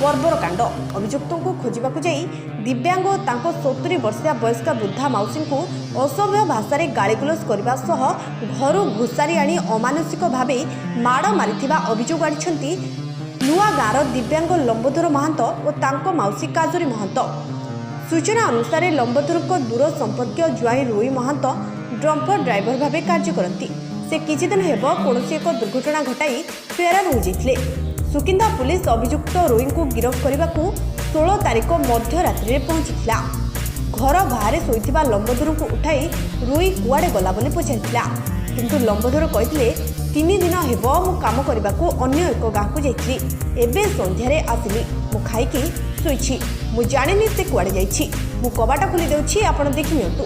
बर्बर कांड। अभियुक्तों को खोजवाक जाई दिव्यांग और तांको 70 वर्षीय वयस्क वृद्धा माउसी को असभ्य भाषा रे गालीगुलज करबा सह घर घुसारी आनी अमानुषिक भावे माड़ मारिथिबा अभियोग आनिछंती नुआ गाँर दिव्यांग लंबोधर महंत और तांको माउसी काजरी महंत। सूचना अनुसार लंबोधर को दूर संपर्क जुआई रोई महंत डंपर ड्राइवर भावे कार्य करती। से किछि दिन हेब कौनसी एक दुर्घटना घटाई फेरार हो जाइथिले। सुकिंदा पुलिस अभियुक्त रोई को गिरफ्त करने को 16 तारिख मध्यरात्रि पहुंचीला। घर बाहर शोइथिबा लंबोधर को उठाई रोई कुआड़े गला बोली पचारिथिला, किंतु लंबोधर कहिथिले 3 दिन हेब मु काम करने को अन्य एक गाँ को जाइथिली। एबे संध्यारे आसिली, मु खाइकी शोइछि, मु जानिनी से कुआड़े जाइछि, मु कबाटा खोली देउछि, आपण देखि नियंतु।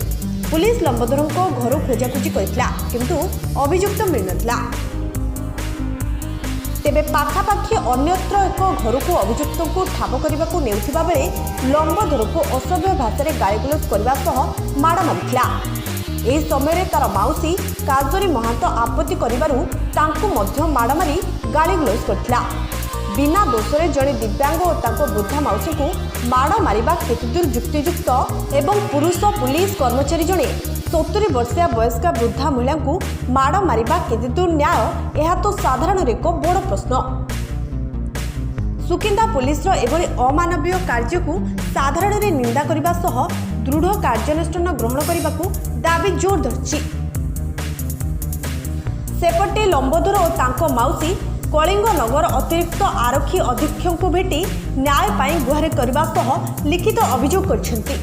पुलिस लंबोधर को घर खोजाखोजी करथिला, किंतु अभियुक्त मिलनथिला। तेबे पाखापाखि अन्यत्र एक घर को अभियुक्त को ठाब करने को नेउथिबा बेले लंबोधर को असभ्य भाषा गालीगुलज करबा सह माड़ मारिथिला। एही समय तार माउसी काजरी महंत आपत्ति करिबारु तांको मध्य माड़ मारी गालीगुलज करथिला। बिना दोषरे जड़े दिव्यांग और तांको वृद्धा माउसी को माड़ मारिबा केतेदूर युक्तियुक्त एवं पुरुष पुलिस कर्मचारी जड़े 70 वर्षीय वयस्क वृद्धा महिला को माड़ मारिबा केतेदूर न्याय, यह तो साधारण एक बड़ प्रश्न। सुकिंदा पुलिस एभली अमानवीय कार्य को साधारण निंदा करने सह दृढ़ कार्यानुष्ठान ग्रहण करने को दाबी जोर धरछि। सेपटे लंबोधर और तांको माउसी कलिंगनगर अतिरिक्त आरक्षी अधीक्षक को भेटी न्याय पाई गुहार करने सह लिखित अभियोग करछन्ति।